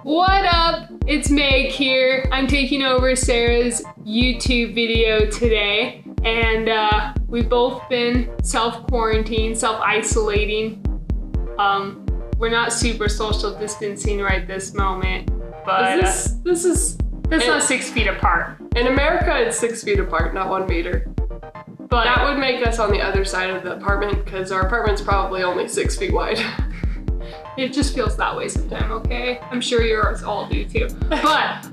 What up? It's Meg here. I'm taking over Sarah's YouTube video today, and we've both been self-quarantined, self-isolating. We're not super social distancing right this moment, but that's not 6 feet apart. In America, it's 6 feet apart, not 1 meter. But that would make us on the other side of the apartment because our apartment's probably only 6 feet wide. It just feels that way sometimes, okay? I'm sure yours all do too. But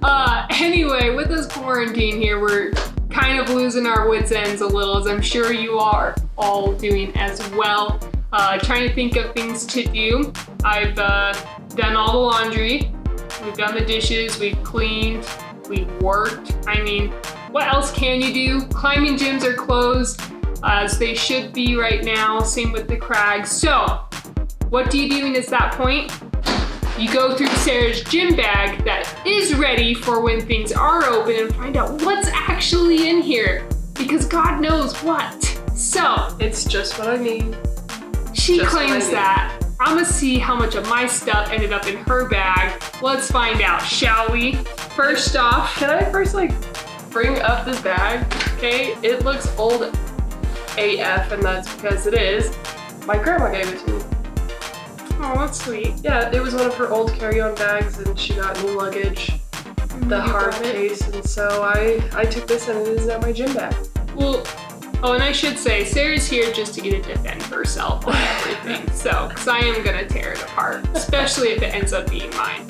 anyway, with this quarantine here, we're kind of losing our wits ends a little, as I'm sure you are all doing as well. Trying to think of things to do. I've done all the laundry. We've done the dishes, we've cleaned, we've worked. I mean, what else can you do? Climbing gyms are closed, as they should be right now. Same with the crags. So, what do you do at that point? You go through Sarah's gym bag that is ready for when things are open and find out what's actually in here, because God knows what. So, it's just what I need. She claims that. I'm gonna see how much of my stuff ended up in her bag. Let's find out, shall we? First off, can I first bring up this bag? Okay, it looks old AF, and that's because it is. My grandma gave it to me. Oh, that's sweet. Yeah, it was one of her old carry-on bags, and she got new luggage, the hard case, and so I took this, and it is now my gym bag. Well, oh, and I should say, Sarah's here just to get to defend herself on everything, so, because I am gonna tear it apart, especially if it ends up being mine.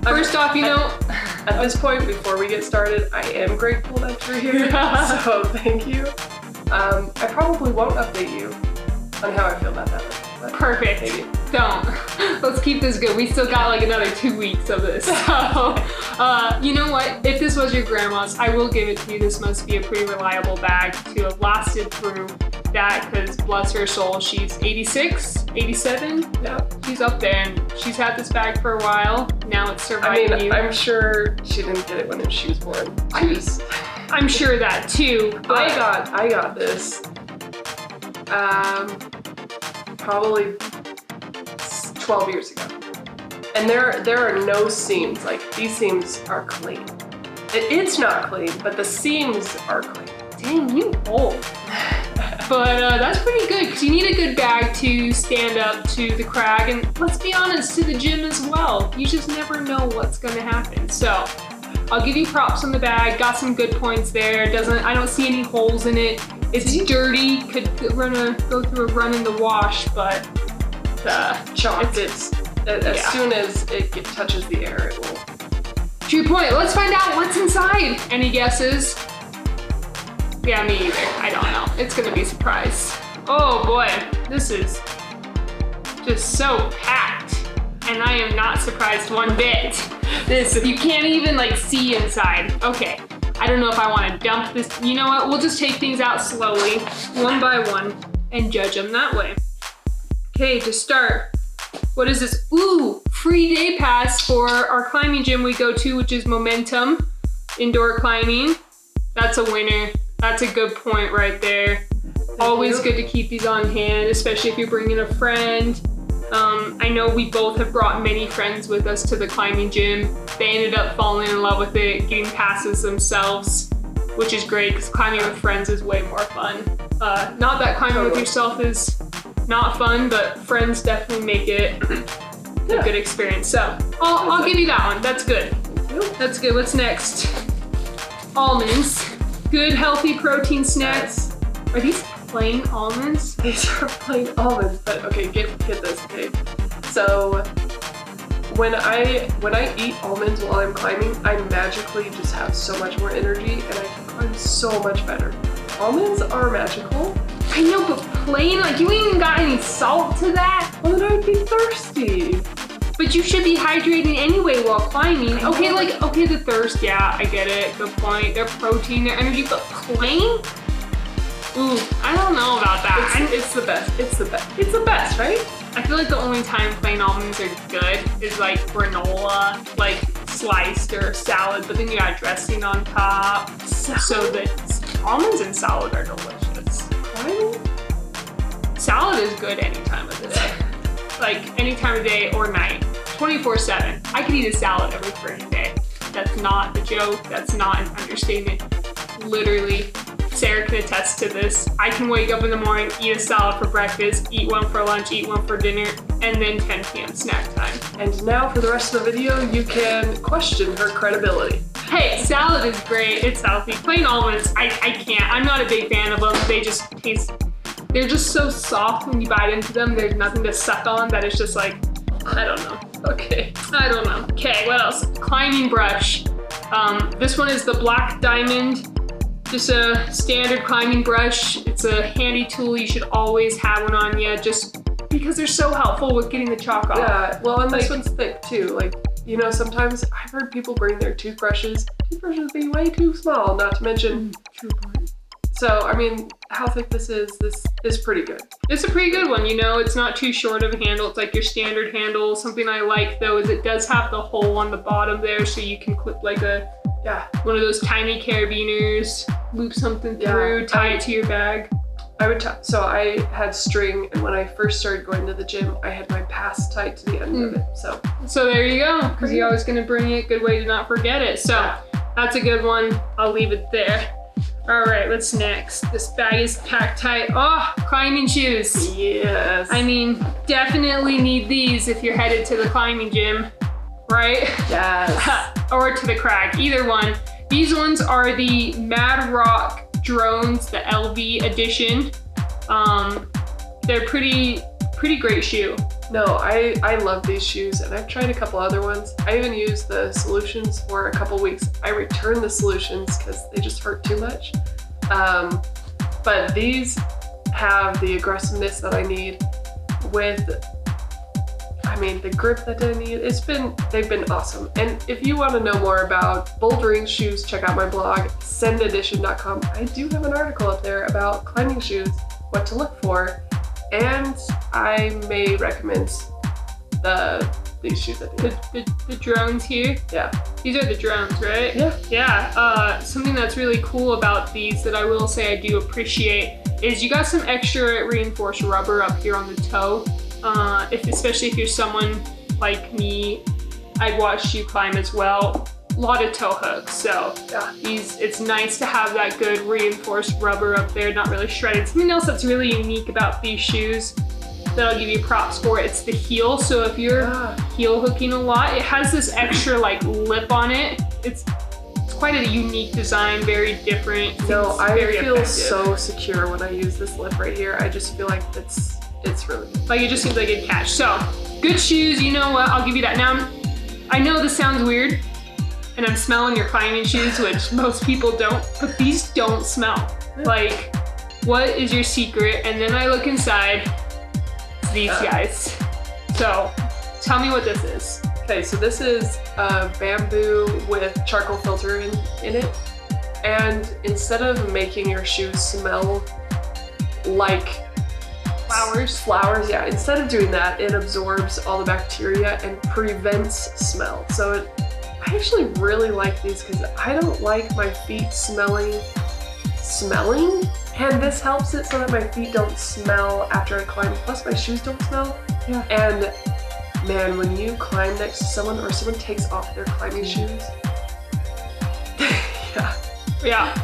First off, at this point, before we get started, I am grateful that you're here, so thank you. I probably won't update you on how I feel about that one. Perfect. Maybe. Don't. Let's keep this good. We still got another 2 weeks of this. So, you know what? If this was your grandma's, I will give it to you. This must be a pretty reliable bag to have lasted through that, because bless her soul, she's 86, 87. Yeah. She's up there, and she's had this bag for a while. Now it's surviving you. I'm sure she didn't get it when she was born. I'm sure that too. But I got this. Probably 12 years ago. And there are no seams. These seams are clean. It's not clean, but the seams are clean. Dang, you old. But that's pretty good, because you need a good bag to stand up to the crag, and let's be honest, to the gym as well. You just never know what's gonna happen. So I'll give you props on the bag. Got some good points there. I don't see any holes in it. It's dirty, could go through a run in the wash, but chalk. As soon as it touches the air, it will. True point. Let's find out what's inside. Any guesses? Yeah, me either. I don't know. It's gonna be a surprise. Oh boy, this is just so packed, and I am not surprised one bit. You can't even see inside. Okay. I don't know if I want to dump this. You know what? We'll just take things out slowly, one by one, and judge them that way. Okay, to start, what is this? Ooh, free day pass for our climbing gym we go to, which is Momentum Indoor Climbing. That's a winner. That's a good point right there. Always good to keep these on hand, especially if you're bringing a friend. I know we both have brought many friends with us to the climbing gym. They ended up falling in love with it, getting passes themselves, which is great, because climbing with friends is way more fun. Not that climbing with yourself is not fun, but friends definitely make it a good experience. So I'll give you that one. That's good. That's good. What's next? Almonds. Good, healthy protein snacks. Are these plain almonds? These are plain almonds, but okay, get this, okay? So when I eat almonds while I'm climbing, I magically just have so much more energy, and I climb so much better. Almonds are magical. I know, but plain, you ain't even got any salt to that. Well, then I'd be thirsty. But you should be hydrating anyway while climbing. Okay, okay, the thirst, yeah, I get it. Good point. Their protein, their energy, but plain? Ooh, I don't know about that. It's the best. It's the best. It's the best, right? I feel like the only time plain almonds are good is granola, sliced or salad, but then you got dressing on top. Salad? So that almonds and salad are delicious. Climbing? Salad is good any time of the day. Any time of day or night. 24/7. I could eat a salad every freaking day. That's not a joke. That's not an understatement. Literally, Sarah can attest to this. I can wake up in the morning, eat a salad for breakfast, eat one for lunch, eat one for dinner, and then 10 p.m. snack time. And now for the rest of the video, you can question her credibility. Hey, salad is great. It's healthy. Plain almonds, I can't. I'm not a big fan of them. They just taste, they're just so soft when you bite into them. There's nothing to suck on that it's just like, I don't know. Okay. I don't know. Okay, what else? Climbing brush. This one is the Black Diamond. Just a standard climbing brush. It's a handy tool. You should always have one on you just because they're so helpful with getting the chalk off. Yeah, well, and this one's thick too. Like, you know, sometimes I've heard people bring their toothbrushes being way too small, not to mention. True point. So, I mean, how thick this is pretty good. It's a pretty good one, you know, it's not too short of a handle. It's like your standard handle. Something I like though is it does have the hole on the bottom there so you can clip like one of those tiny carabiners, loop something through, tie it to your bag. So I had string, and when I first started going to the gym, I had my pass tied to the end of it. So there you go, because you're always gonna bring it. Good way to not forget it. So that's a good one. I'll leave it there. All right, what's next? This bag is packed tight. Oh, climbing shoes. Yes. I mean, definitely need these if you're headed to the climbing gym, right? Yes. Or to the crag, either one. These ones are the Mad Rock drones, the LV edition. They're pretty great shoe. No, I love these shoes, and I've tried a couple other ones. I even used the Solutions for a couple weeks. I returned the Solutions because they just hurt too much. But these have the aggressiveness that I need with, I mean, the grip that I need. They've been awesome. And if you want to know more about bouldering shoes, check out my blog, sendedition.com. I do have an article up there about climbing shoes, what to look for, and I may recommend these shoes. The drones here? Yeah. These are the drones, right? Yeah. Yeah. Something that's really cool about these that I will say I do appreciate is you got some extra reinforced rubber up here on the toe. Especially if you're someone like me, I've watched you climb as well. A lot of toe hooks, so it's nice to have that good reinforced rubber up there, not really shredded. Something else that's really unique about these shoes that I'll give you props for, it's the heel. So if you're heel hooking a lot, it has this extra like lip on it. It's quite a unique design, very different. No, I feel so secure when I use this lip right here. I just feel like it's really good. Like it just seems like a catch. So good shoes, you know what, I'll give you that. Now, I know this sounds weird, and I'm smelling your climbing shoes, which most people don't, but these don't smell. Like, what is your secret? And then I look inside, it's these guys. So tell me what this is. Okay, so this is bamboo with charcoal filter in it. And instead of making your shoes smell like flowers, yeah, instead of doing that, it absorbs all the bacteria and prevents smell. So I actually really like these because I don't like my feet smelling, and this helps it so that my feet don't smell after I climb. Plus my shoes don't smell. Yeah. And man, when you climb next to someone or someone takes off their climbing shoes,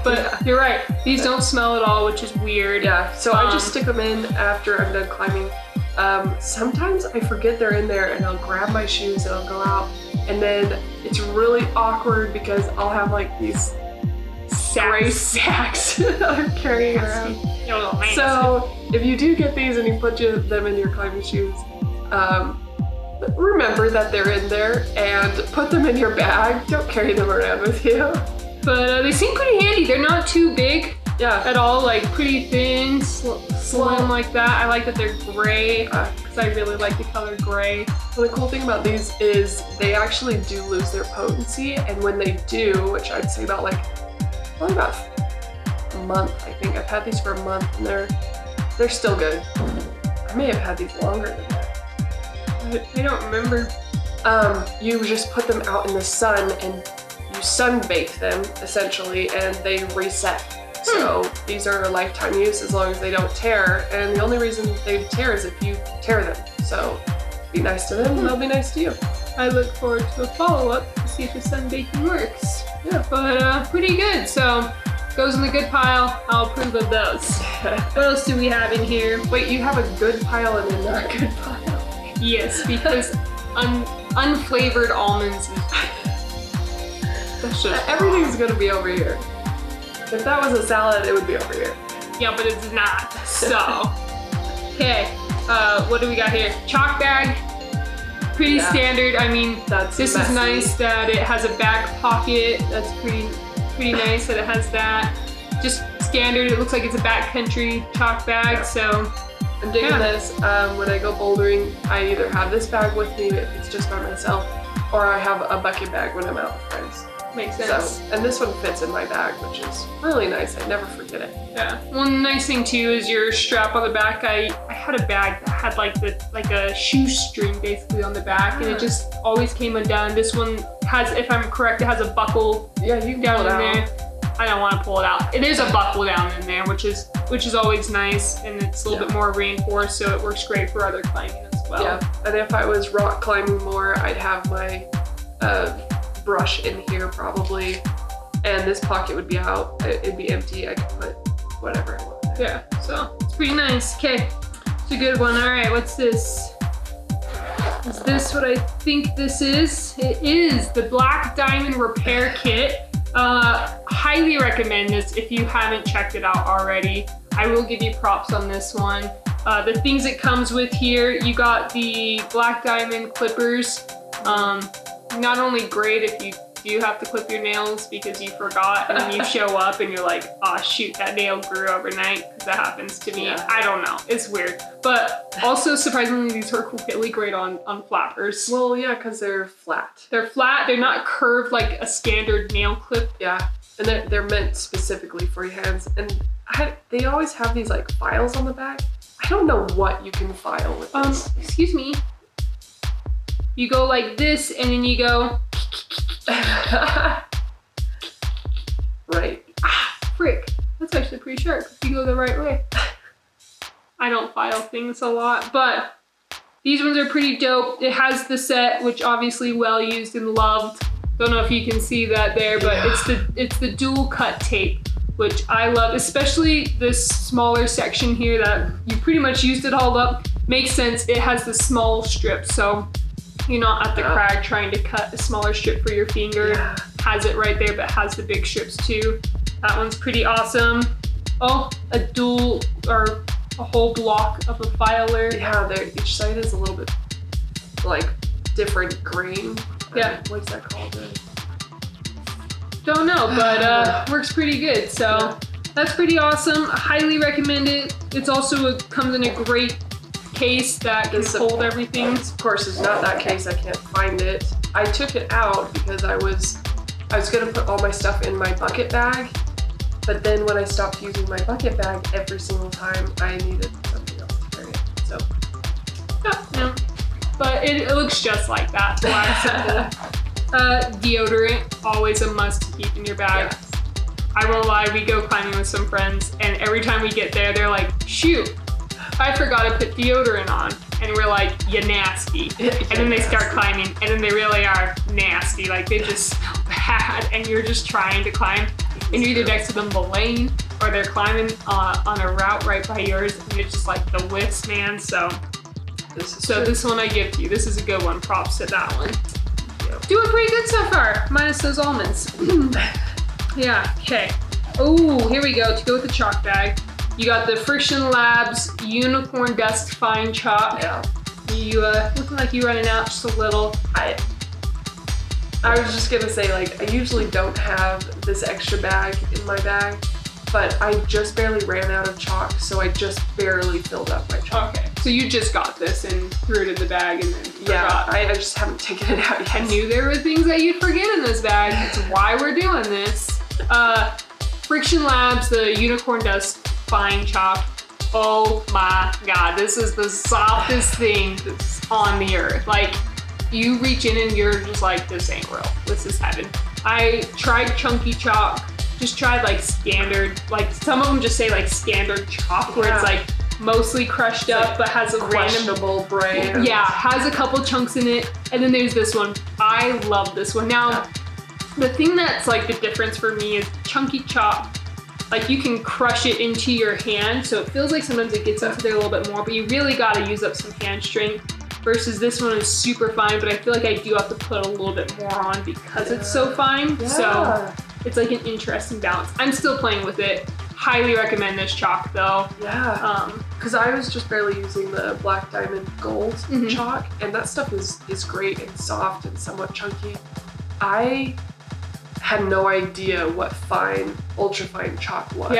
but you're right. These don't smell at all, which is weird. Yeah, so I just stick them in after I'm done climbing. Sometimes I forget they're in there and I'll grab my shoes and I'll go out, and then it's really awkward because I'll have like these gray sacks I'm carrying around. So if you do get these and you put them in your climbing shoes, remember that they're in there and put them in your bag. Don't carry them around with you. But they seem pretty handy. They're not too big at all, like pretty thin, slim like that. I like that they're gray because I really like the color gray. Well, the cool thing about these is they actually do lose their potency, and when they do, which I'd say about probably about a month, I think. I've had these for a month and they're still good. I may have had these longer than that. I don't remember. You just put them out in the sun and you sunbake them essentially, and they reset. So these are a lifetime use as long as they don't tear, and the only reason they tear is if you tear them. So be nice to them and they'll be nice to you. I look forward to a follow-up to see if the sun baking works. Yeah. But pretty good. So goes in the good pile. I'll approve of those. What else do we have in here? Wait, you have a good pile and a not good pile? Yes, because unflavored almonds is that's just everything's gonna be over here. If that was a salad, it would be over here. yeah, but it's not. So okay, what do we got here? Chalk bag. Pretty standard. I mean, That's this messy. is nice that it has a back pocket. That's pretty nice that it has that. Just standard. It looks like it's a backcountry chalk bag. Yeah. So I'm digging this. When I go bouldering, I either have this bag with me if it's just by myself, or I have a bucket bag when I'm out with friends. makes sense. So, and this one fits in my bag, which is really nice. I never forget it. Yeah. One nice thing too is your strap on the back. I had a bag that had like a shoestring basically on the back, and it just always came undone. This one has, if I'm correct, it has a buckle Yeah, you can down pull it in out. there. I don't want to pull it out. It is a buckle down in there, which is always nice, and it's a little bit more reinforced, so it works great for other climbing as well. Yeah, and if I was rock climbing more, I'd have my brush in here probably, and this pocket would be out. It'd be empty. I could put whatever I want. Yeah, so it's pretty nice. Okay, it's a good one. All right, what's this? Is this what I think this is? It is the Black Diamond Repair Kit. Highly recommend this if you haven't checked it out already. I will give you props on this one. The things it comes with here, you got the Black Diamond clippers. Not only great if you do have to clip your nails because you forgot and then you show up and you're like, oh shoot, that nail grew overnight, because that happens to me. Yeah. I don't know, it's weird. But also surprisingly, these are really great on flappers. Well, yeah, because they're flat. They're flat, they're not curved like a standard nail clip. Yeah, and they're meant specifically for your hands. And they always have these like files on the back. I don't know what you can file with this. Excuse me. You go like this and then you go, Right. frick. That's actually pretty sharp if you go the right way. I don't file things a lot, but these ones are pretty dope. It has the set, which obviously well used and loved. Don't know if you can see that there, but it's the dual cut tape, which I love, especially this smaller section here that you pretty much used it all up. Makes sense. It has the small strip, so you're not at the crag trying to cut a smaller strip for your finger. Yeah. Has it right there, but has the big strips too. That one's pretty awesome. Oh, a dual or a whole block of a filer. Yeah, each side is a little bit like different grain. Yeah. What's that called? Don't know, but works pretty good. So that's pretty awesome. I highly recommend it. It's also comes in a great case that can hold everything. Of course, it's not that case. I can't find it. I took it out because I was gonna put all my stuff in my bucket bag, but then when I stopped using my bucket bag every single time, I needed something else to carry it. So yeah. But it looks just like that. Black simple. Deodorant, always a must to keep in your bag. yes. I won't lie, we go climbing with some friends, and every time we get there, they're like, shoot, I forgot to put deodorant on. And we're like, you nasty. And then they start climbing, and then they really are nasty. Like, they just smell bad, and you're just trying to climb. And you're either next to them belaying, or they're climbing on a route right by yours, and it's just like the whiffs, man. So this one I give to you. This is a good one. Props to that one. Doing pretty good so far, minus those almonds. Yeah, okay. Oh, here we go. To go with the chalk bag, you got the Friction Labs Unicorn Dust Fine Chalk. Yeah. You looking like you running out just a little. I was just gonna say, like, I usually don't have this extra bag in my bag, but I just barely ran out of chalk, so I just barely filled up my chalk. Okay, so you just got this and threw it in the bag and then Yeah, forgot. I just haven't taken it out yet. I knew there were things that you'd forget in this bag. That's why we're doing this. Friction Labs, the Unicorn Dust Fine Chalk. Oh my God, this is the softest thing that's on the earth. Like, you reach in and you're just like, this ain't real. This is heaven. I tried chunky chalk, just tried like standard, like some of them just say like standard chalk, where it's like mostly crushed up, but has a random questionable brand. Yeah, has a couple chunks in it. And then there's this one. I love this one. Now, the thing that's like the difference for me is chunky chop. Like you can crush it into your hand, so it feels like sometimes it gets into there a little bit more, but you really got to use up some hand strength. Versus this one is super fine, but I feel like I do have to put a little bit more on because it's so fine. Yeah. So it's like an interesting balance. I'm still playing with it. Highly recommend this chalk though. Yeah. Because I was just barely using the Black Diamond Gold chalk, and that stuff is great and soft and somewhat chunky. I had no idea what fine, ultra fine chalk was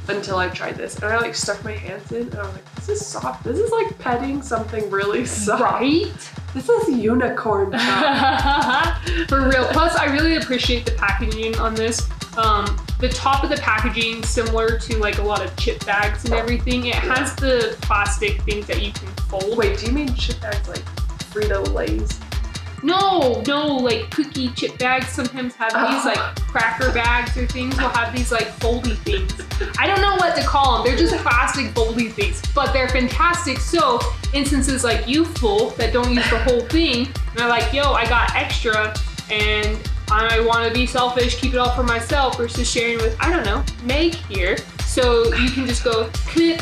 until I tried this. And I like stuck my hands in and I was like, this is soft. This is like petting something really soft. Right? This is unicorn chalk. For real. Plus, I really appreciate the packaging on this. The top of the packaging, similar to like a lot of chip bags and everything, it has the plastic things that you can fold. Wait, do you mean chip bags like Frito-Lay's? No, like cookie chip bags sometimes have these like cracker bags or things will have these like foldy things. I don't know what to call them. They're just plastic foldy things, but they're fantastic. So instances like you full that don't use the whole thing, and they're like, yo, I got extra and I want to be selfish, keep it all for myself versus sharing with, I don't know, Meg here. So you can just go clip,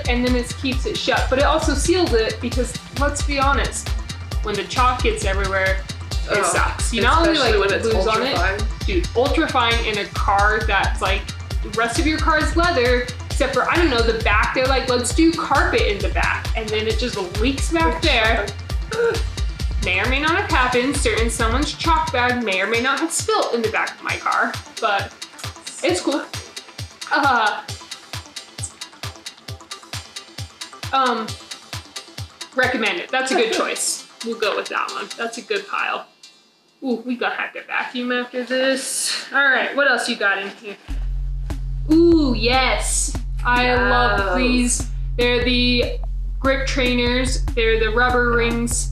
and then it keeps it shut. But it also seals it because let's be honest, when the chalk gets everywhere, it sucks. You not only like when it's lose on it, dude, ultra fine in a car that's like the rest of your car is leather, except for, I don't know, the back. They're like, let's do carpet in the back, and then it just leaks back there. May or may not have happened. Someone's chalk bag may or may not have spilt in the back of my car, but it's cool. Recommend it. That's a good choice. We'll go with that one. That's a good pile. Ooh, we gotta have to vacuum after this. All right, what else you got in here? Ooh, yes. I love these. They're the grip trainers. They're the rubber rings.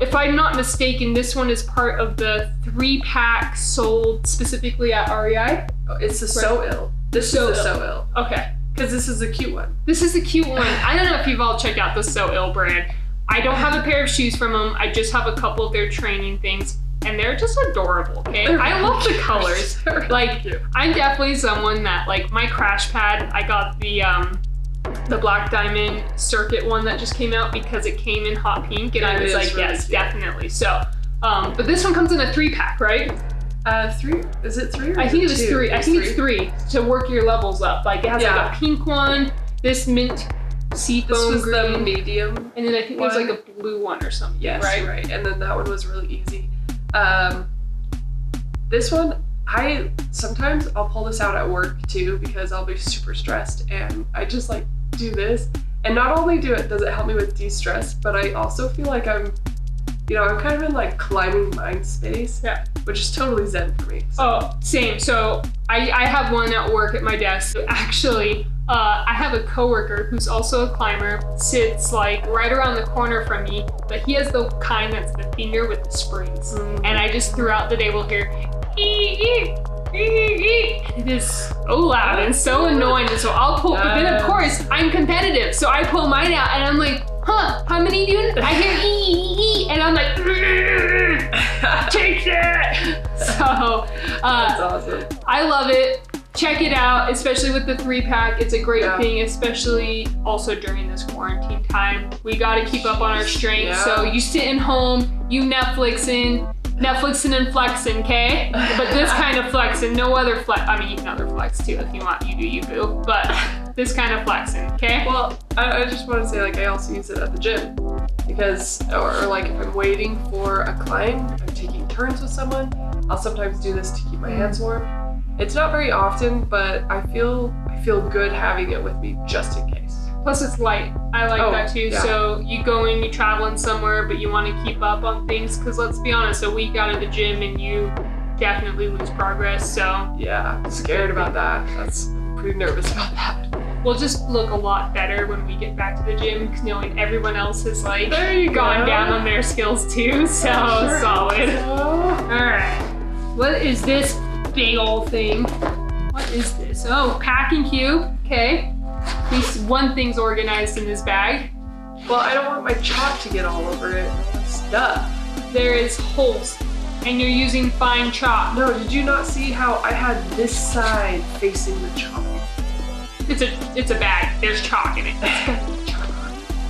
If I'm not mistaken, this one is part of the 3-pack sold specifically at REI. Oh, it's the So Ill. This is the So Ill. Okay. Because this is a cute one. This is a cute one. I don't know if you've all checked out the So Ill brand. I don't have a pair of shoes from them. I just have a couple of their training things, and they're just adorable, okay? I love the colors. Like, I'm definitely someone that, like, my crash pad, I got the Black Diamond Circuit one that just came out because it came in hot pink, and I was like, really yes, definitely. So, but this one comes in a 3-pack, right? 3? Is it 3 or I think it was 2? 3. I think it's 3 to work your levels up. Like, it has like a pink one, this mint seafoam This was green, the medium. and then I think there's like a blue one or something. Yes, right. And then that one was really easy. This one, sometimes I'll pull this out at work too because I'll be super stressed, and I just like do this. And not only does it help me with de-stress, but I also feel like I'm kind of in like climbing mind space. Yeah. Which is totally zen for me. So. Oh, same. So I have one at work at my desk. Actually, I have a coworker who's also a climber, sits like right around the corner from me, but he has the kind that's the finger with the springs. And I just throughout the day will hear, it is so loud and so annoying. And so I'll pull, but then of course I'm competitive. So I pull mine out and I'm like, how many do you? I hear and I'm like, take that. So that's awesome. I love it. Check it out, especially with the 3-pack. It's a great thing, especially also during this quarantine time. We gotta keep up on our strength. So you sitting home, you Netflixing and flexing, okay? But this kind of flexing, no other flex. I mean, you can other flex too if you want. You do you, boo. But this kind of flexing, okay? Well, I just want to say, like, I also use it at the gym because, or like if I'm waiting for a climb, I'm taking turns with someone. I'll sometimes do this to keep my hands warm. It's not very often, but I feel good having it with me just in case. Plus it's light. I like that too. Yeah. So you traveling somewhere, but you want to keep up on things. Because let's be honest, a week out of the gym and you definitely lose progress. So yeah, I'm scared about that. I'm pretty nervous about that. We'll just look a lot better when we get back to the gym, knowing everyone else has like gone down on their skills too. So solid. All right. What is this big old thing? What is this? Oh, packing cube. Okay. At least one thing's organized in this bag. Well, I don't want my chalk to get all over it. Stuff. There is holes, and you're using fine chalk. No, did you not see how I had this side facing the chalk? It's a bag. There's chalk in it.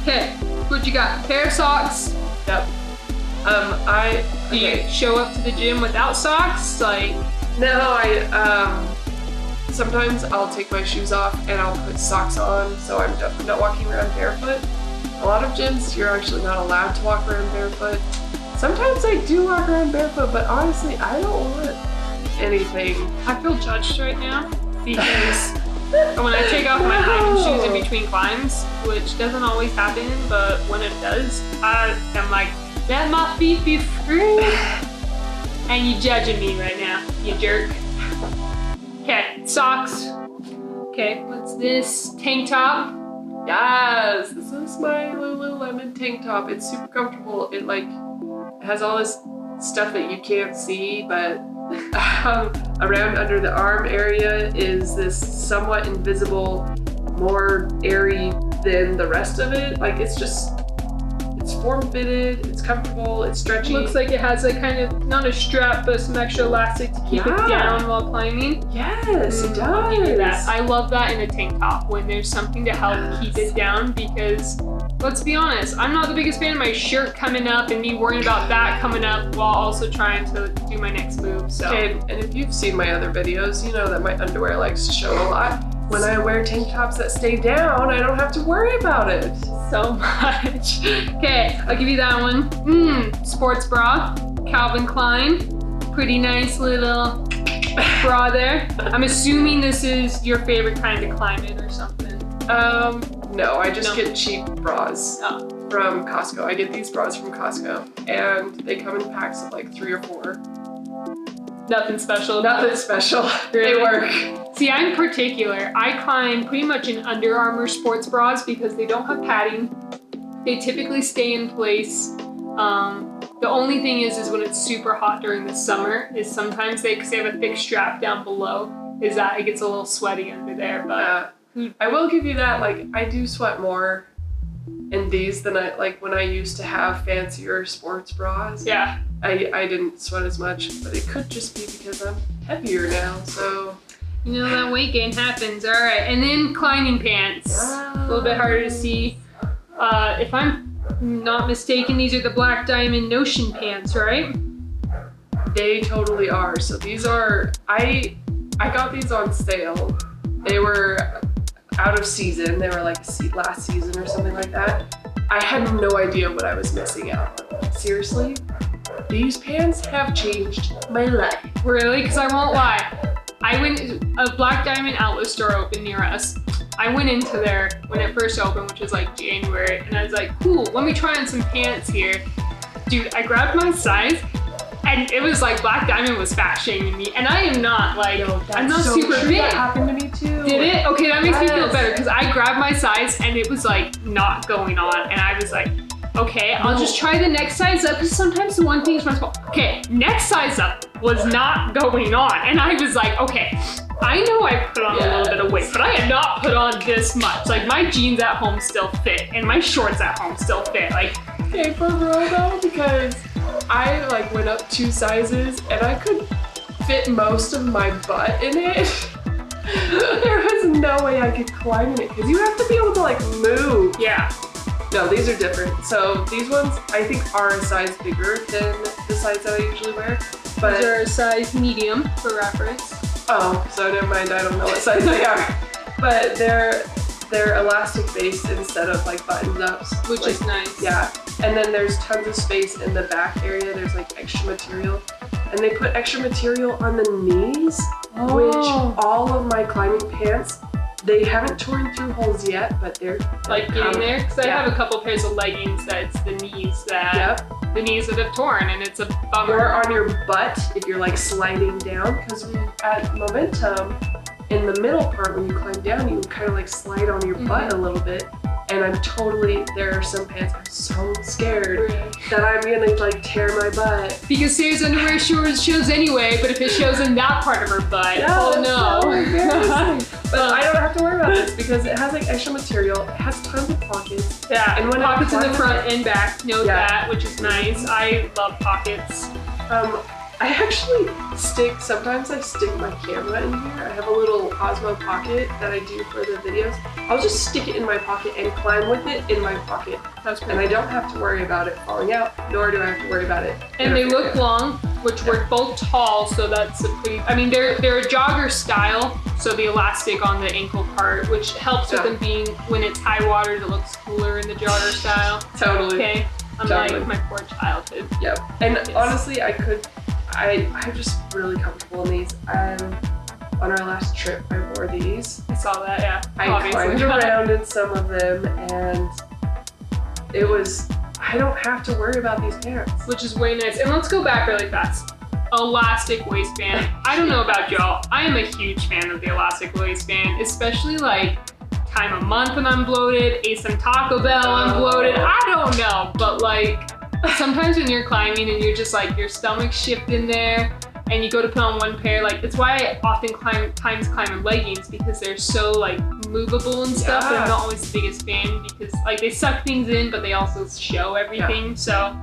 Okay, what you got? A pair of socks. Yep. Do you show up to the gym without socks? Like, no, sometimes I'll take my shoes off and I'll put socks on, so I'm definitely not walking around barefoot. A lot of gyms, you're actually not allowed to walk around barefoot. Sometimes I do walk around barefoot, but honestly, I don't want anything. I feel judged right now because when I take off my hiking shoes in between climbs, which doesn't always happen, but when it does, I'm like, let my feet be free. And you judging me right now, you jerk. Okay, socks. Okay, what's this? Tank top. Yes, this is my Lululemon tank top. It's super comfortable. It has all this stuff that you can't see, but around under the arm area is this somewhat invisible, more airy than the rest of it. Like it's form-fitted, it's comfortable, it's stretchy. Looks like it has a kind of, not a strap, but some extra elastic to keep it down while climbing. Yes, it does. You do that. I love that in a tank top when there's something to help keep it down because, let's be honest, I'm not the biggest fan of my shirt coming up and me worrying about that coming up while also trying to do my next move, so. Okay, and if you've seen my other videos, you know that my underwear likes to show a lot. When I wear tank tops that stay down, I don't have to worry about it. So much. Okay, I'll give you that one. Sports bra, Calvin Klein. Pretty nice little bra there. I'm assuming this is your favorite kind of climate or something. No, I just get cheap bras from Costco. I get these bras from Costco, and they come in packs of like 3 or 4. Nothing special. Nothing special. Really? They work. See, I'm particular. I climb pretty much in Under Armour sports bras because they don't have padding. They typically stay in place. The only thing is when it's super hot during the summer, is sometimes because they have a thick strap down below, is that it gets a little sweaty under there. But I will give you that. Like, I do sweat more in these than when I used to have fancier sports bras. Yeah. I didn't sweat as much, but it could just be because I'm heavier now, so. You know, that weight gain happens. All right, and then climbing pants. A little bit harder to see. If I'm not mistaken, these are the Black Diamond Notion pants, right? They totally are. So these are, I got these on sale. They were out of season. They were like last season or something like that. I had no idea what I was missing out on. Seriously? These pants have changed my life. Really? Because I won't lie. A Black Diamond outlet store opened near us. I went into there when it first opened, which was like January, and I was like, cool, let me try on some pants here. Dude, I grabbed my size, and it was like Black Diamond was fat shaming me, and I am not like, I'm not super big. That happened to me too. Did it? Okay, that makes me feel better, because I grabbed my size, and it was like not going on, and I was like, okay, I'll just try the next size up, because sometimes the one thing is responsible. Okay, next size up was not going on, and I was like, okay, I know I put on a little bit of weight, but I had not put on this much. Like, my jeans at home still fit, and my shorts at home still fit. Like, okay, for real though, because I went up 2 sizes, and I could fit most of my butt in it. There was no way I could climb in it, because you have to be able to move. Yeah. No, these are different. So these ones, I think, are a size bigger than the size that I usually wear. But these are a size medium for reference. Oh, so never mind. I don't know what size they are. But they're elastic based instead of buttons ups, which is nice. Yeah, and then there's tons of space in the back area. There's extra material, and they put extra material on the knees, which all of my climbing pants. They haven't torn through holes yet, but they're getting there. Because I have a couple pairs of leggings that it's the knees that have torn, and it's a bummer. Or on your butt if you're sliding down, because at Momentum, in the middle part when you climb down, you kind of slide on your butt a little bit. And there are some pants I'm so scared that I'm gonna tear my butt. Because Sarah's underwear shows anyway, but if it shows in that part of her butt, oh no. So embarrassing. But I don't have to worry about this because it has like extra material. It has tons of pockets. Yeah, and when pockets in the front and back. Note that, which is nice. I love pockets. I actually sometimes I stick my camera in here. I have a little Osmo pocket that I do for the videos. I'll just stick it in my pocket and climb with it in my pocket. That's cool. And I don't have to worry about it falling out, nor do I have to worry about it. And they look long, which we're both tall, so that's a pretty, I mean, they're a jogger style, so the elastic on the ankle part, which helps with them being, when it's high waters, it looks cooler in the jogger style. Totally. Okay. Like my poor childhood. Yep. And honestly, I'm just really comfortable in these. On our last trip, I wore these. I saw that, yeah. I climbed around in some of them, and I don't have to worry about these pants. Which is way nice. And let's go back really fast. Elastic waistband. I don't know about y'all. I am a huge fan of the elastic waistband, especially like time of month when I'm bloated, ate some Taco Bell, I'm bloated. I don't know, but like sometimes when you're climbing and you're just like your stomach's shifting there and you go to put on one pair, like it's why I often climb in leggings because they're so like movable and stuff, but I'm not always the biggest fan because like they suck things in, but they also show everything. So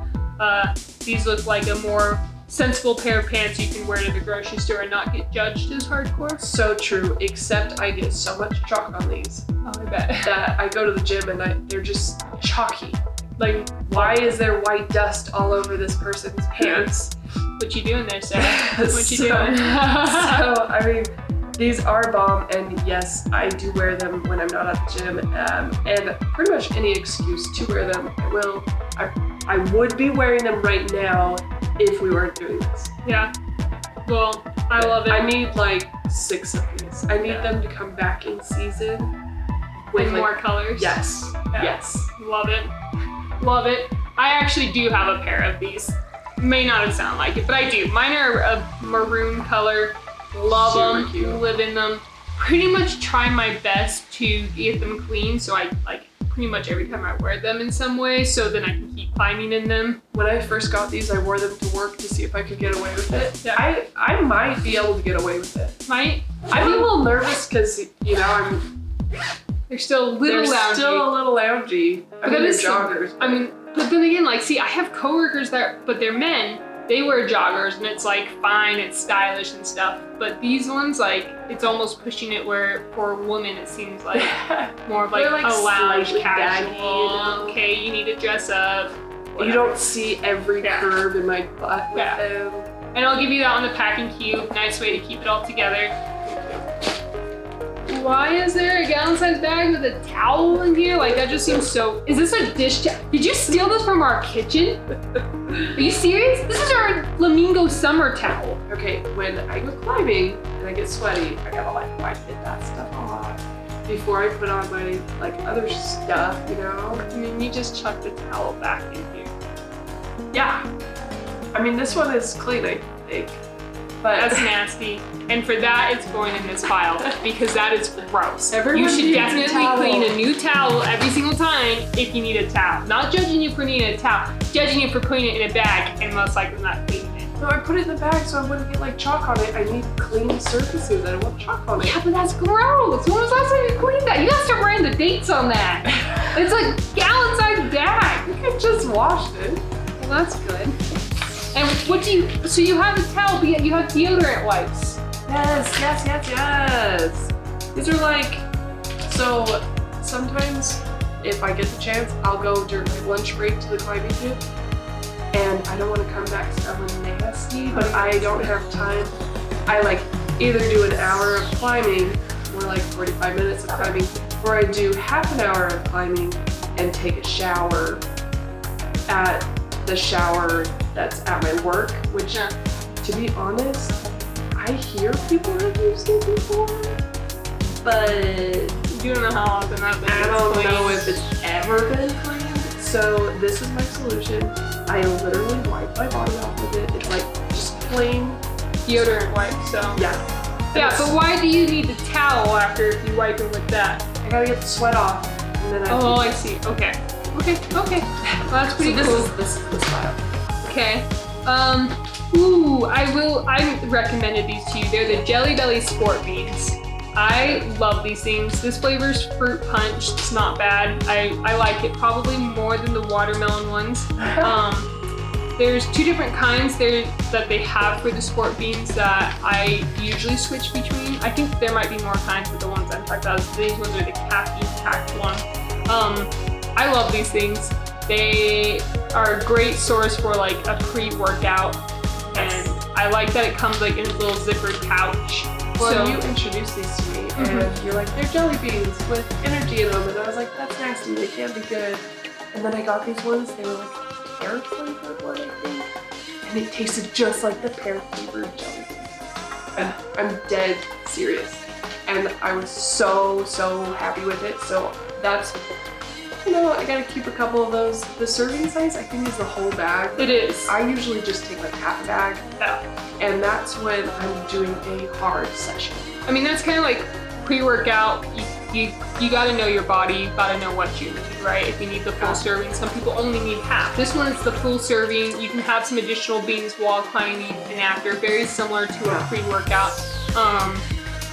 these look like a more sensible pair of pants you can wear to the grocery store and not get judged as hardcore. So true, except I get so much chalk on these. Oh, I bet. That I go to the gym and they're just chalky. Like, why is there white dust all over this person's pants? What you doing there, Sarah? What you doing? I mean, these are bomb, and yes, I do wear them when I'm not at the gym, and pretty much any excuse to wear them, I will. I would be wearing them right now if we weren't doing this. Yeah. Well, I love it. I need like 6 of these. I need them to come back in season. With like, more colors? Yes. Yeah. Yes. Love it. Love it. I actually do have a pair of these. May not have sounded like it, but I do. Mine are a maroon color. Love them. Cute. Live in them. Pretty much try my best to get them clean, so I like pretty much every time I wear them in some way, so then I can keep climbing in them. When I first got these, I wore them to work to see if I could get away with it. Yeah. I might be able to get away with it. Might? I'm a little nervous because, you know, they're still a little loungy. Still a little loungy. I mean, they're joggers. I mean, but then again, like, see, I have coworkers but they're men. They wear joggers and it's like fine, it's stylish and stuff. But these ones, like, it's almost pushing it where for a woman it seems like more of like a lounge casual. Baggy, you know? Okay, you need to dress up. Whatever. You don't see every curve in my butt with them. And I'll give you that on the packing cube. Nice way to keep it all together. Why is there a gallon-sized bag with a towel in here? Like, that just seems so... Is this a dish towel? Did you steal this from our kitchen? Are you serious? This is our flamingo summer towel. Okay, when I go climbing and I get sweaty, I gotta like wipe that stuff off before I put on my like other stuff, you know? And then you just chuck the towel back in here. Yeah. I mean, this one is clean, I think. But that's nasty. And for that, it's going in this pile because that is gross. Everyone you should definitely a clean a new towel every single time if you need a towel. Not judging you for needing a towel, judging you for putting it in a bag and most likely not cleaning it. No, I put it in the bag so I wouldn't get like chalk on it. I need clean surfaces. I don't want chalk on it. Yeah, but that's gross. When was the last time you cleaned that? You gotta start writing the dates on that. It's like gallon-sized bag. I just washed it. Well, that's good. And so you have a towel, but you have deodorant wipes. Yes. These are like, so sometimes if I get the chance, I'll go during my lunch break to the climbing gym. And I don't want to come back smelling nasty, but I don't have time. I like either do an hour of climbing or like 45 minutes of climbing, or I do half an hour of climbing and take a shower at the shower that's at my work, which to be honest, I hear people have used it before, but you don't know how often I've been. I don't know if it's ever been cleaned. So this is my solution. I literally wipe my body off with it. It's like just plain deodorant wipe. So yeah, but why do you need the towel after if you wipe it with that? I gotta get the sweat off, and then I see. Okay. Well, that's pretty cool. This is the style. Okay. I recommended these to you. They're the Jelly Belly Sport Beans. I love these things. This flavor's fruit punch. It's not bad. I like it probably more than the watermelon ones. There's 2 different kinds there that they have for the sport beans that I usually switch between. I think there might be more kinds, but the ones I'm talking about, these ones are the caffeine-packed one. I love these things. They are a great source for like a pre-workout, and I like that it comes like in a little zippered pouch. Well, you introduced these to me, and you're like, they're jelly beans with energy in them, and I was like, that's nasty, they can't be good. And then I got these ones, they were like pear flavored one, I think, and it tasted just like the pear flavored jelly beans. And I'm dead serious, and I was so happy with it. So that's, you know, I gotta keep a couple of those. The serving size, I think, is the whole bag. It is. I usually just take like half a bag. Yeah. And that's when I'm doing a hard session. I mean, that's kind of like pre-workout. You gotta know your body, you gotta know what you need, right? If you need the full serving, some people only need half. This one is the full serving. You can have some additional beans while climbing and after, very similar to a pre-workout.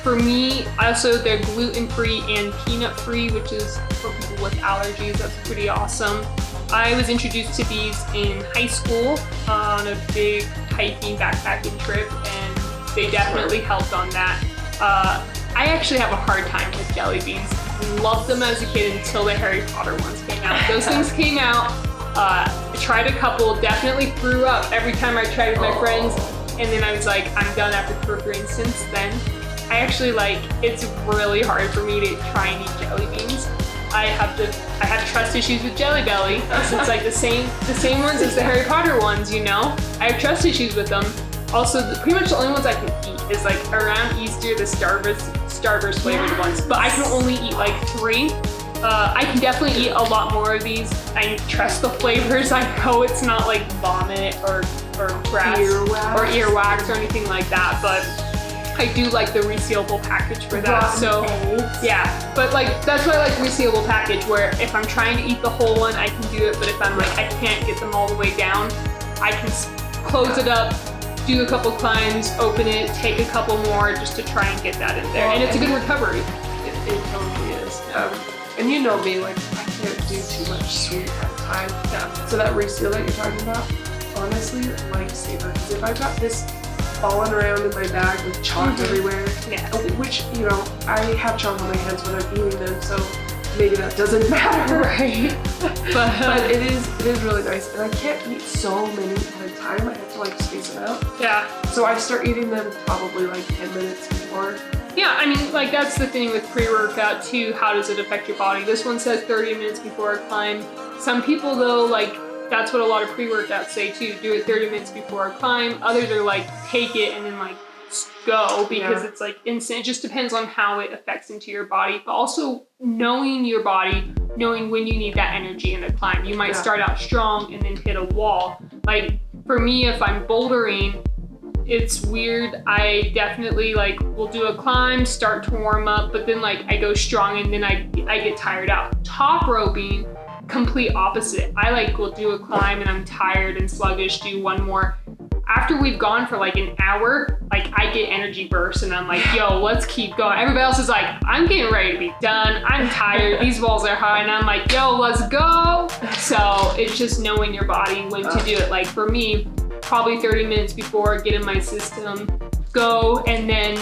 For me, also they're gluten-free and peanut-free, which is for people with allergies. That's pretty awesome. I was introduced to these in high school on a big hiking backpacking trip, and they definitely helped on that. I actually have a hard time with jelly beans. Loved them as a kid until the Harry Potter ones came out. Those things came out. I tried a couple, definitely threw up every time I tried with my friends, and then I was like, I'm done after 2 or 3. And since then, I actually it's really hard for me to try and eat jelly beans. I have trust issues with Jelly Belly. So it's like the same ones as the Harry Potter ones, you know? I have trust issues with them. Also, pretty much the only ones I can eat is like around Easter, the Starburst flavored ones. But I can only eat like 3. I can definitely eat a lot more of these. I trust the flavors. I know it's not like vomit or grass or earwax or anything like that, but I do like the resealable package for that. So yeah, but like that's why I like resealable package, where if I'm trying to eat the whole one, I can do it. But if I'm like, I can't get them all the way down, I can close it up, do a couple climbs, open it, take a couple more just to try and get that in there. And it's a good recovery. It totally is. And you know me, like I can't do too much sweet at a time. Yeah. So that reseal that you're talking about, honestly, lifesaver. Because if I've got this falling around in my bag with chalk everywhere, which, you know, I have chalk on my hands when I'm eating them, so maybe that doesn't matter. Right. but it is really nice. And I can't eat so many at a time. I have to like space them out. Yeah. So I start eating them probably like 10 minutes before. Yeah, I mean, like that's the thing with pre-workout too. How does it affect your body? This one says 30 minutes before a climb. Some people though, like that's what a lot of pre-workouts say too. Do it 30 minutes before a climb. Others are like, take it and then like go, because it's like instant. It just depends on how it affects into your body. But also knowing your body, knowing when you need that energy in the climb. You might start out strong and then hit a wall. Like for me, if I'm bouldering, it's weird. I definitely like will do a climb, start to warm up, but then like I go strong and then I get tired out. Top roping, complete opposite. I like will do a climb and I'm tired and sluggish, do one more. After we've gone for like an hour, like I get energy bursts and I'm like, yo, let's keep going. Everybody else is like, I'm getting ready to be done. I'm tired. These walls are high. And I'm like, yo, let's go. So it's just knowing your body when to do it. Like for me, probably 30 minutes before, get in my system, go, and then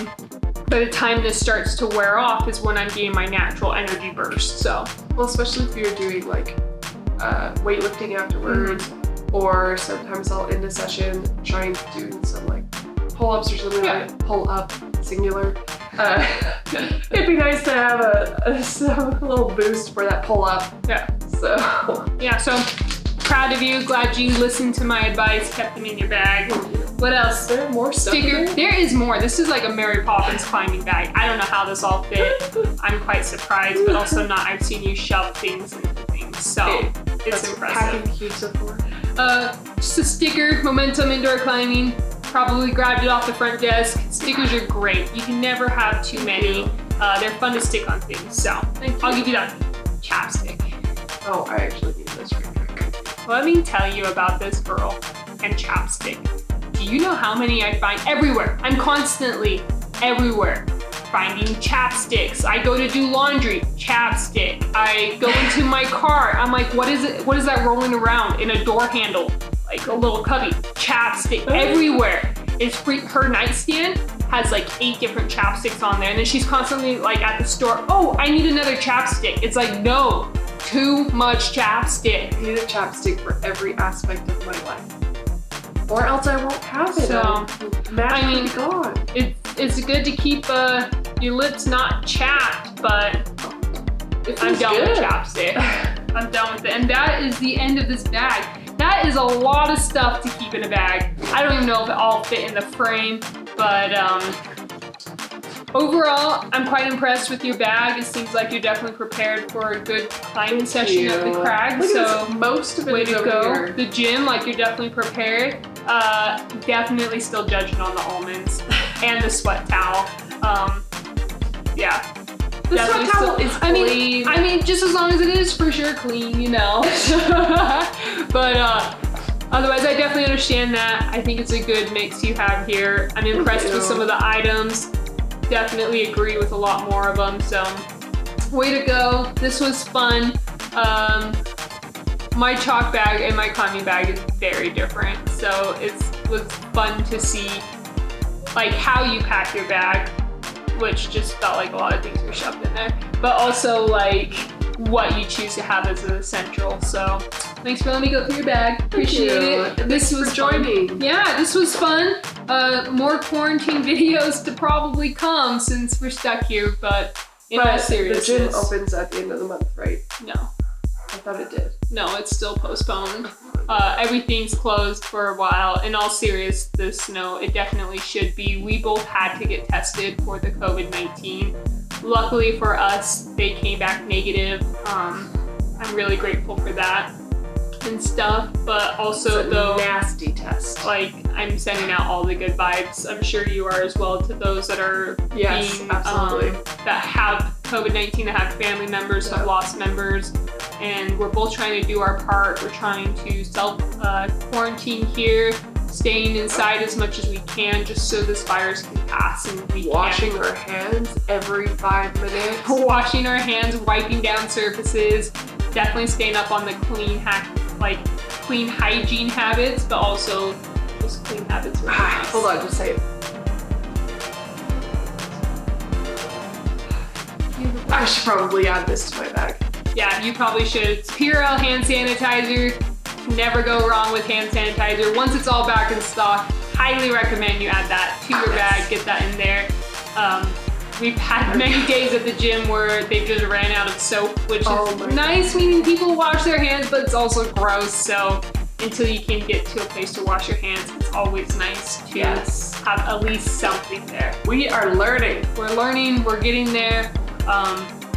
by the time this starts to wear off is when I'm getting my natural energy burst. So, well, especially if you're doing like weightlifting afterwards, or sometimes I'll end a session trying to do some like pull-ups or something like pull up singular. It'd be nice to have a little boost for that pull up. Yeah. So proud of you. Glad you listened to my advice, kept them in your bag. What else? Is there more stuff? There is more. This is like a Mary Poppins climbing bag. I don't know how this all fit. I'm quite surprised, but also not. I've seen you shove things into things, so it's impressive. Packing heaps of for. Just a sticker, Momentum Indoor Climbing. Probably grabbed it off the front desk. Stickers are great. You can never have too many. They're fun to stick on things. So I'll give you that chapstick. Oh, I actually need this right now. Let me tell you about this girl and chapstick. Do you know how many I find everywhere? I'm constantly everywhere. finding chapsticks. I go to do laundry, chapstick. I go into my car, I'm like, what is it? What is that rolling around in a door handle? Like a little cubby, chapstick everywhere. Her nightstand has like 8 different chapsticks on there, and then she's constantly like at the store, oh, I need another chapstick. It's like, no, too much chapstick. I need a chapstick for every aspect of my life, or else I won't have it. So, I mean, gone. It's good to keep your lips not chapped, but I'm done with chapstick. I'm done with it. And that is the end of this bag. That is a lot of stuff to keep in a bag. I don't even know if it all fit in the frame, but overall, I'm quite impressed with your bag. It seems like you're definitely prepared for a good climbing session at the crag. So most of it way is to over go. here. The gym, like you're definitely prepared. Definitely still judging on the almonds and the sweat towel. Yeah. The sweat towel is clean. I mean, just as long as it is for sure clean, you know. But otherwise, I definitely understand that. I think it's a good mix you have here. I'm impressed with some of the items. Definitely agree with a lot more of them. So, way to go. This was fun. My chalk bag and my climbing bag is very different. So it was fun to see like how you pack your bag, which just felt like a lot of things were shoved in there, but also like what you choose to have as an essential. So thanks for letting me go through your bag. Appreciate it. And this was joining. Yeah, this was fun. More quarantine videos to probably come since we're stuck here, but in all seriousness. The gym opens at the end of the month, right? No. I thought it did. No, it's still postponed. Everything's closed for a while. In all seriousness, no, it definitely should be. We both had to get tested for the COVID-19. Luckily for us, they came back negative. I'm really grateful for that and stuff, but also though nasty test. Like, I'm sending out all the good vibes. I'm sure you are as well, to those that are absolutely. That have COVID-19, that have family members, have lost members. And we're both trying to do our part. We're trying to self-quarantine here, staying inside as much as we can, just so this virus can pass and we washing our hands every 5 minutes. Washing our hands, wiping down surfaces, definitely staying up on the clean hygiene habits, but also just clean habits. Hold on, just say it. I should probably add this to my bag. Yeah, you probably should. It's Purell hand sanitizer. Never go wrong with hand sanitizer. Once it's all back in stock, highly recommend you add that to your bag, get that in there. We've had many days at the gym where they've just ran out of soap, which is nice, meaning people wash their hands, but it's also gross. So until you can get to a place to wash your hands, it's always nice to have at least something there. We are learning. We're learning, we're getting there.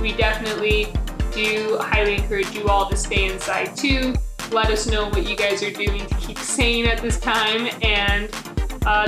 We definitely do highly encourage you all to stay inside too. Let us know what you guys are doing to keep sane at this time. And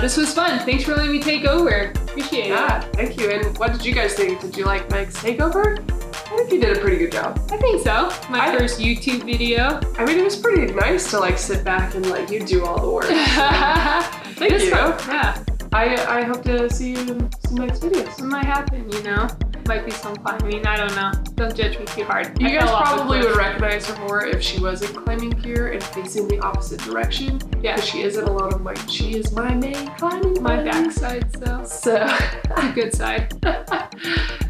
this was fun. Thanks for letting me take over. Appreciate it. Yeah, thank you. And what did you guys think? Did you like Meg's takeover? I think you did a pretty good job. I think so. My first YouTube video. I mean, it was pretty nice to like sit back and let you do all the work. So. Thank you. Yeah. I hope to see you in some next videos. It might happen, you know. Might be some climbing. I don't know. Don't judge me too hard. You guys probably would recognize her more if she wasn't climbing here and facing the opposite direction. Yeah. She isn't a lot of my. She is my main climbing. My backside, so the good side.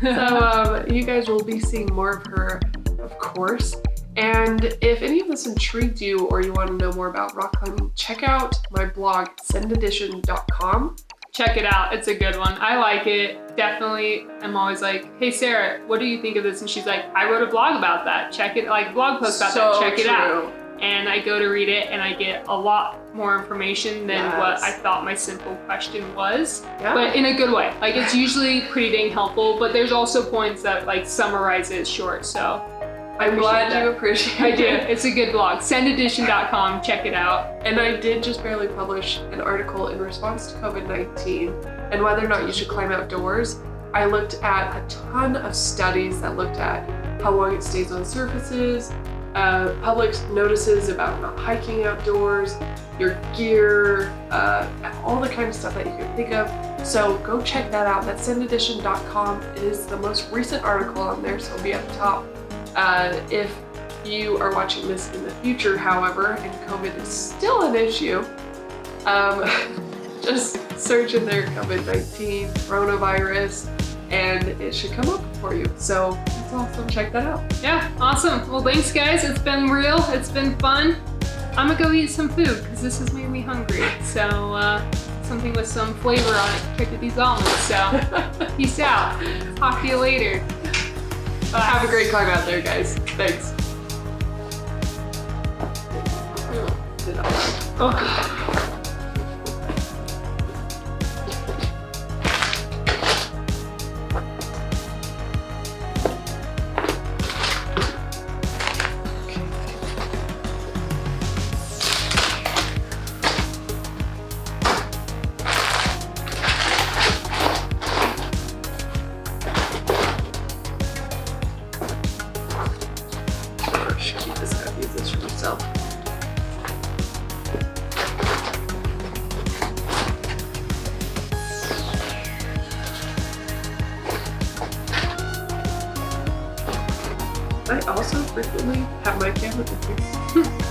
So you guys will be seeing more of her, of course. And if any of this intrigued you or you want to know more about rock climbing, check out my blog, sendedition.com. Check it out. It's a good one. I like it. Definitely. I'm always like, hey, Sarah, what do you think of this? And she's like, I wrote a blog about that. Check it, like blog post about that. Check it out. And I go to read it and I get a lot more information than what I thought my simple question was. Yeah. But in a good way. Like, it's usually pretty dang helpful, but there's also points that like summarize it short. So I'm glad you appreciate it. I do. It's a good blog. Sendedition.com. Check it out. And I did just barely publish an article in response to COVID-19 and whether or not you should climb outdoors. I looked at a ton of studies that looked at how long it stays on surfaces, public notices about not hiking outdoors, your gear, all the kind of stuff that you can think of. So go check that out. That scentedition.com is the most recent article on there, so it'll be at the top. If you are watching this in the future, however, and COVID is still an issue, just search in there COVID-19, coronavirus, and it should come up for you. So that's awesome. Check that out. Yeah, awesome. Well, thanks guys. It's been real. It's been fun. I'm gonna go eat some food because this has made me hungry. So something with some flavor on it. Check out these almonds. So peace out. Talk to you later. Bye. Have a great climb out there, guys. Thanks. Oh. Keep this guy, use this for yourself. I also frequently have my camera with me.